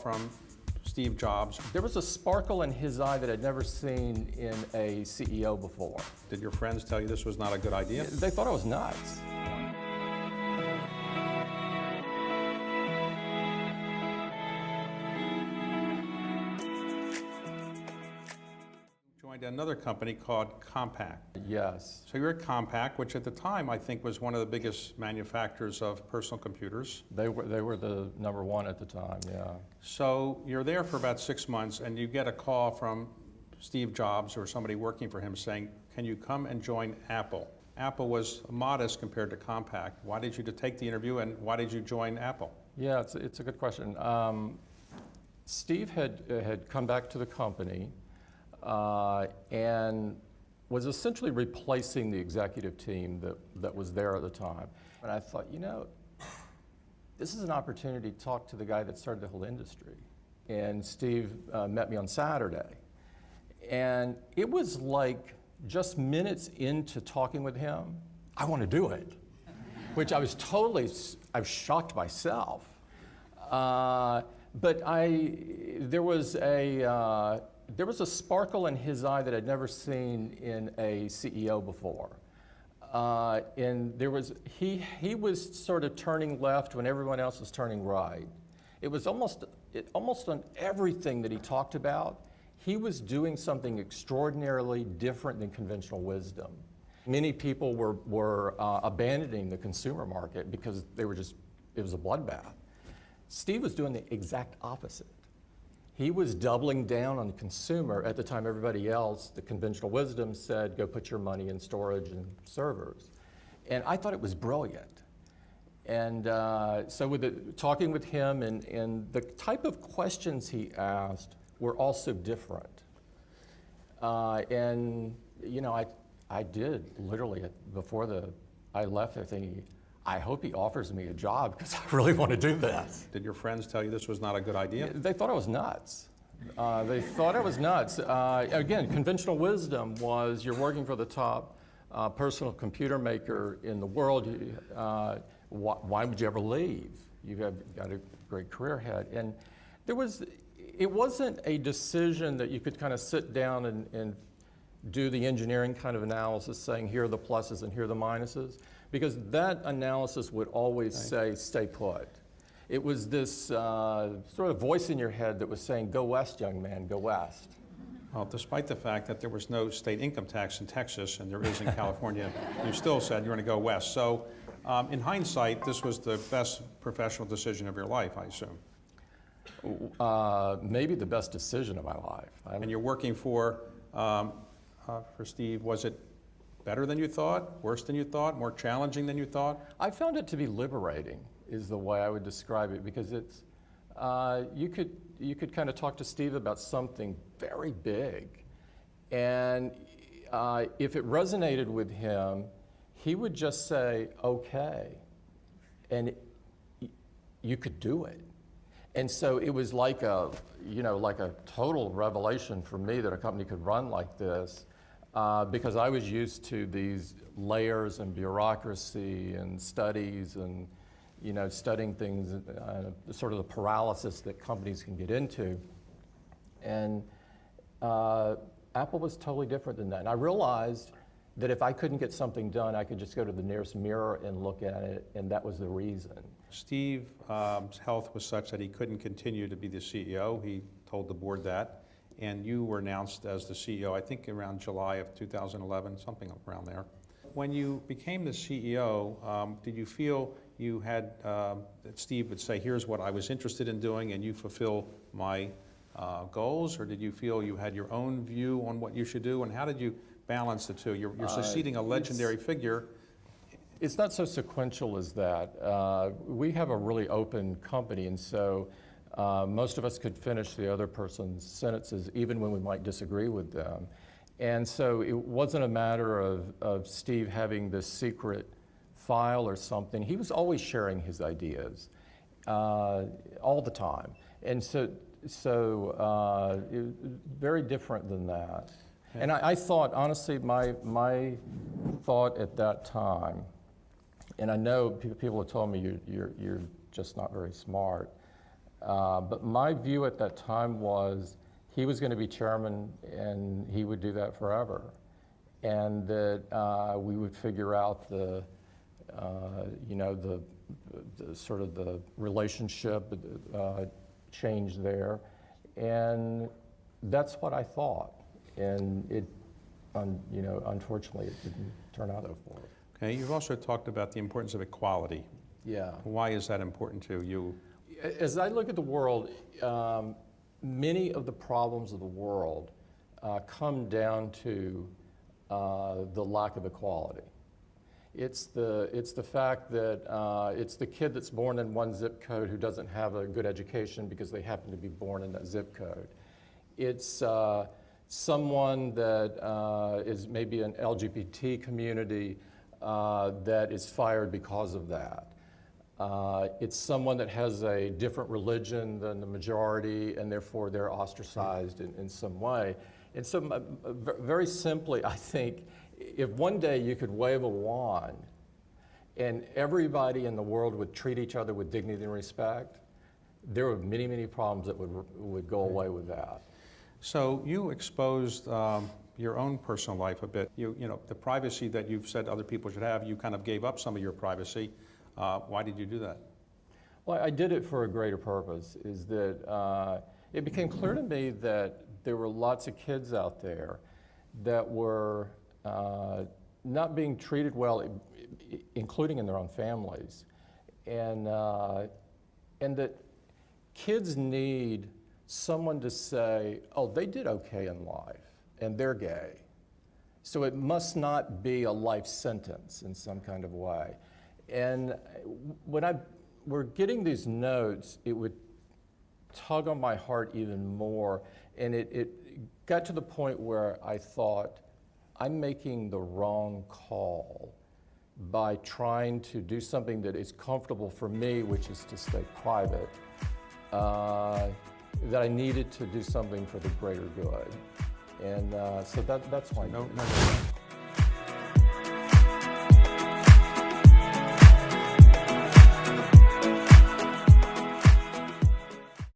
from Steve Jobs. There was a sparkle in his eye that I'd never seen in a CEO before. Did your friends tell you this was not a good idea? They thought I was nuts. Joined another company called Compact. Yes. So you're at Compact, which at the time I think was one of the biggest manufacturers of personal computers. They were the number one at the time, yeah. So you're there for about 6 months and you get a call from Steve Jobs or somebody working for him saying, can you come and join Apple? Apple was modest compared to Compact. Why did you take the interview and why did you join Apple? Yeah, it's a good question. Steve had come back to the company and was essentially replacing the executive team that was there at the time. And I thought, you know, this is an opportunity to talk to the guy that started the whole industry. And Steve met me on Saturday. And it was like just minutes into talking with him, I want to do it, which I was shocked myself. But there was a sparkle in his eye that I'd never seen in a CEO before. And he was sort of turning left when everyone else was turning right. It was almost on everything that he talked about, he was doing something extraordinarily different than conventional wisdom. Many people were abandoning the consumer market because it was a bloodbath. Steve was doing the exact opposite. He was doubling down on the consumer at the time everybody else, the conventional wisdom, said, go put your money in storage and servers. And I thought it was brilliant. And so talking with him and the type of questions he asked were also different. And, you know, I did literally, before I left there thinking, I hope he offers me a job because I really want to do this. Did your friends tell you this was not a good idea? They thought I was nuts. Again, conventional wisdom was you're working for the top personal computer maker in the world. Why would you ever leave? You've got a great career ahead. And it wasn't a decision that you could kind of sit down and do the engineering kind of analysis saying here are the pluses and here are the minuses, because that analysis would always say stay put. It was this sort of voice in your head that was saying go west, young man, go west. Well, despite the fact that there was no state income tax in Texas and there is in California, you still said you're going to go west. So in hindsight, this was the best professional decision of your life, I assume. Maybe the best decision of my life. And you're working for Steve. Was it better than you thought, worse than you thought, more challenging than you thought? I found it to be liberating, is the way I would describe it, because it's you could kind of talk to Steve about something very big, and if it resonated with him, he would just say okay, and you could do it. And so it was like a total revelation for me that a company could run like this, because I was used to these layers and bureaucracy and studies and studying things, sort of the paralysis that companies can get into. And Apple was totally different than that. And I realized that if I couldn't get something done, I could just go to the nearest mirror and look at it, and that was the reason. Steve's health was such that he couldn't continue to be the CEO. He told the board that, and you were announced as the CEO, I think around July of 2011, something around there. When you became the CEO, did you feel you had, that Steve would say, here's what I was interested in doing, and you fulfill my goals, or did you feel you had your own view on what you should do, and how did you balance the two? You're succeeding a legendary figure. It's not so sequential as that. We have a really open company, and so most of us could finish the other person's sentences even when we might disagree with them. And so it wasn't a matter of Steve having this secret file or something. He was always sharing his ideas all the time. And so it was very different than that. And I thought, honestly, my thought at that time, and I know people have told me you're just not very smart. But my view at that time was he was going to be chairman and he would do that forever. And that we would figure out the sort of the relationship change there. And that's what I thought. And it, unfortunately, it didn't turn out that for it. Okay, you've also talked about the importance of equality. Yeah. Why is that important to you? As I look at the world, many of the problems of the world come down to the lack of equality. It's the fact that it's the kid that's born in one zip code who doesn't have a good education because they happen to be born in that zip code. It's someone that is maybe an LGBT community that is fired because of that. It's someone that has a different religion than the majority, and therefore they're ostracized in some way. And so very simply, I think, if one day you could wave a wand and everybody in the world would treat each other with dignity and respect, there are many, many problems that would go away with that. So you exposed your own personal life a bit. You know, the privacy that you've said other people should have, you kind of gave up some of your privacy. Why did you do that? Well, I did it for a greater purpose, is that it became clear to me that there were lots of kids out there that were not being treated well, including in their own families. And that kids need someone to say, oh, they did okay in life, and they're gay. So it must not be a life sentence in some kind of way. And when we're getting these notes, it would tug on my heart even more. And it got to the point where I thought, I'm making the wrong call by trying to do something that is comfortable for me, which is to stay private, that I needed to do something for the greater good. And so that's why. No.